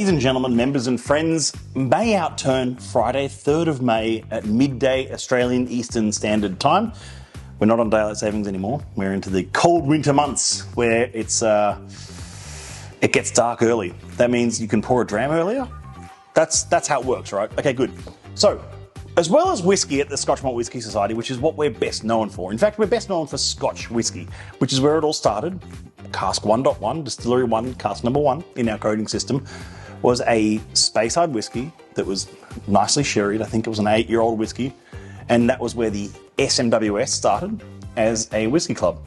Ladies and gentlemen, members and friends, May Outturn, Friday, 3rd of May at midday Australian Eastern Standard Time. We're not on daylight savings anymore. We're into the cold winter months where it gets dark early. That means you can pour a dram earlier. That's how it works, right? Okay, good. So, as well as whiskey at the Scotch Malt Whisky Society, which is what we're best known for. In fact, we're best known for Scotch whiskey, which is where it all started. Cask 1.1, Distillery 1, cask number 1 in our coding system, was a Speyside whiskey that was nicely sherried. I think it was an 8-year-old whiskey. And that was where the SMWS started as a whiskey club.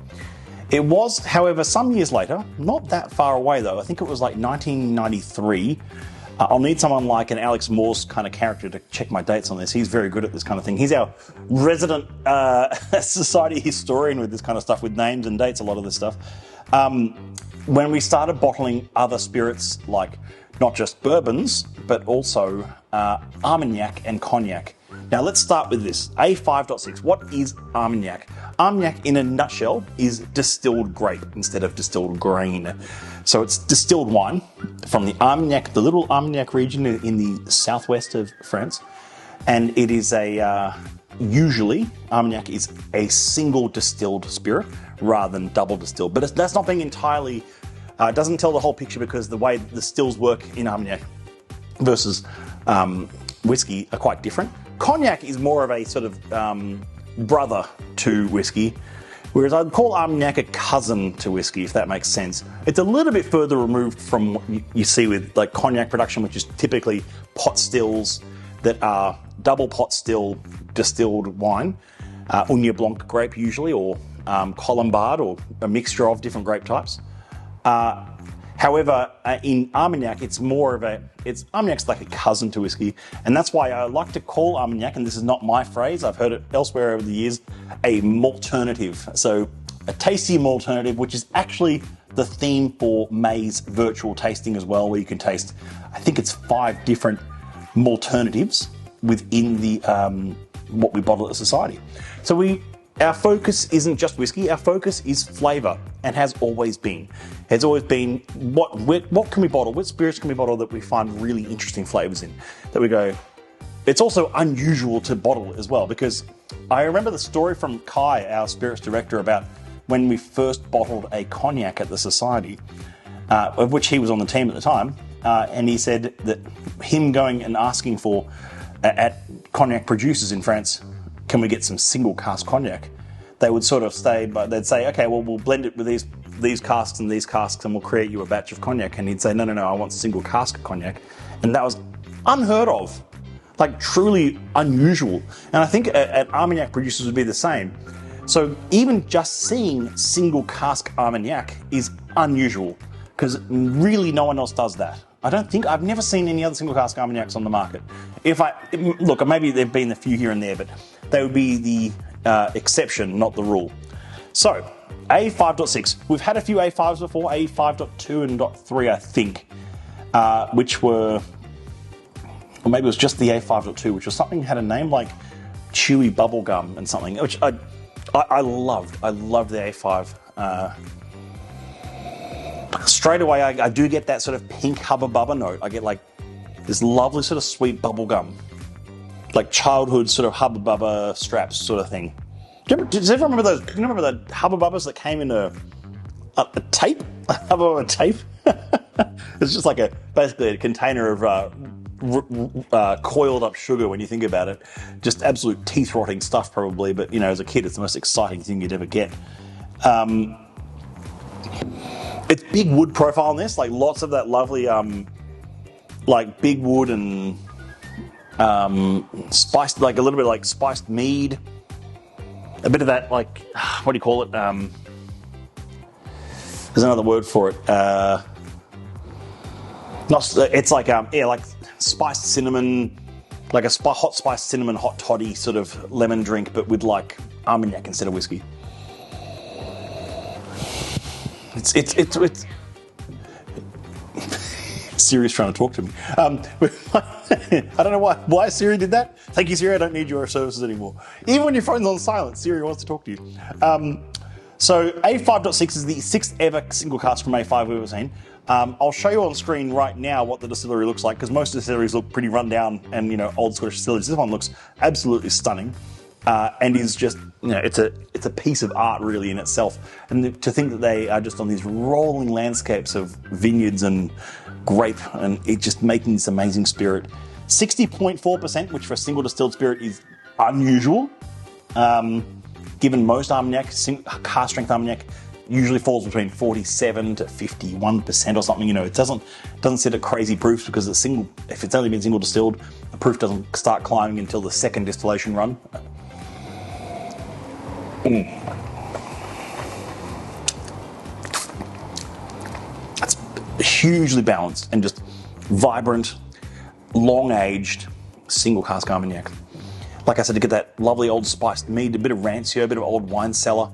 It was, however, some years later, not that far away though, I think it was like 1993. I'll need someone like an Alex Morse kind of character to check my dates on this. He's very good at this kind of thing. He's our resident society historian with this kind of stuff, with names and dates, a lot of this stuff. When we started bottling other spirits, like not just bourbons, but also Armagnac and cognac. Now let's start with this. A5.6, what is Armagnac? Armagnac, in a nutshell, is distilled grape instead of distilled grain. So it's distilled wine from the Armagnac, the little Armagnac region in the southwest of France. And it is usually, Armagnac is a single distilled spirit rather than double distilled. But that's not being entirely, it doesn't tell the whole picture, because the way the stills work in Armagnac versus whiskey are quite different. Cognac is more of a sort of brother to whiskey, whereas I'd call Armagnac a cousin to whiskey, if that makes sense. It's a little bit further removed from what you see with like cognac production, which is typically pot stills that are double pot still distilled wine, Ugna Blanc grape usually, or Colombard, or a mixture of different grape types. However, in Armagnac, it's more of Armagnac's like a cousin to whiskey, and that's why I like to call Armagnac, and this is not my phrase, I've heard it elsewhere over the years, a malternative. So a tasty malternative, which is actually the theme for May's virtual tasting as well, where you can taste, I think it's 5 different malternatives within the what we bottle at the society. So our focus isn't just whiskey, our focus is flavour, and has always been. It's always been what can we bottle, what spirits can we bottle that we find really interesting flavours in, that we go. It's also unusual to bottle as well, because I remember the story from Kai, our spirits director, about when we first bottled a cognac at the society, of which he was on the team at the time, and he said that him going and asking for, at cognac producers in France, can we get some single-cask cognac? They would sort of they'd say, okay, well, we'll blend it with these casks and these casks, and we'll create you a batch of cognac. And he'd say, no, I want single-cask cognac. And that was unheard of, like truly unusual. And I think at Armagnac producers would be the same. So even just seeing single-cask Armagnac is unusual, because really no one else does that. I've never seen any other single-cask Armagnacs on the market. Look, maybe there've been a few here and there, but they would be the exception, not the rule. So, A5.6. We've had a few A5s before, A5.2 and .3, I think, which were, or maybe it was just the A5.2, which was something, had a name like Chewy Bubblegum and something, which I loved. I loved the A5. Straight away, I do get that sort of pink Hubba Bubba note. I get like this lovely sort of sweet bubble gum, like childhood sort of Hubba Bubba straps sort of thing. Does everyone remember those? Do you remember the Hubba Bubbas that came in a tape? A Hubba Bubba tape? It's just like basically a container of coiled up sugar when you think about it. Just absolute teeth rotting stuff probably, but as a kid it's the most exciting thing you'd ever get. It's big wood profile in this, like lots of that lovely, like big wood and spiced, like a little bit like spiced mead. A bit of that, like, what do you call it? There's another word for it. It's like, like spiced cinnamon, like a hot spiced cinnamon, hot toddy sort of lemon drink, but with like Armagnac instead of whiskey. It's Siri's trying to talk to me. I don't know why Siri did that. Thank you, Siri. I don't need your services anymore. Even when your phone's on silent, Siri wants to talk to you. So A5.6 is the 6th ever single cask from A5 we've ever seen. I'll show you on screen right now what the distillery looks like, because most distilleries look pretty run down and, you know, old Scottish distilleries. This one looks absolutely stunning, and is just, you know, it's a piece of art really in itself. And to think that they are just on these rolling landscapes of vineyards and grape, and it just making this amazing spirit. 60.4%, which for a single distilled spirit is unusual. Given most Armagnac, cask strength Armagnac usually falls between 47 to 51% or something. You know, it doesn't sit at crazy proofs, because it's single. If it's only been single distilled, the proof doesn't start climbing until the second distillation run. It's hugely balanced and just vibrant, long-aged single cask Armagnac. Like I said, to get that lovely old spiced mead, a bit of rancio, a bit of old wine cellar.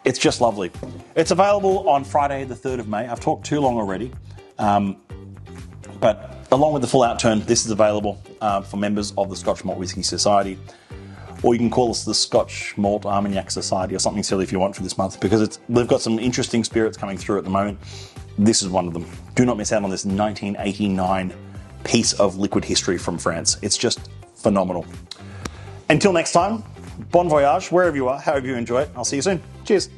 It's just lovely. It's available on Friday, the 3rd of May. I've talked too long already. But along with the full Outturn, this is available for members of the Scotch Malt Whisky Society. Or you can call us the Scotch Malt Armagnac Society or something silly if you want for this month, because they've got some interesting spirits coming through at the moment. This is one of them. Do not miss out on this 1989 piece of liquid history from France. It's just phenomenal. Until next time, bon voyage, wherever you are, however you enjoy it. I'll see you soon. Cheers.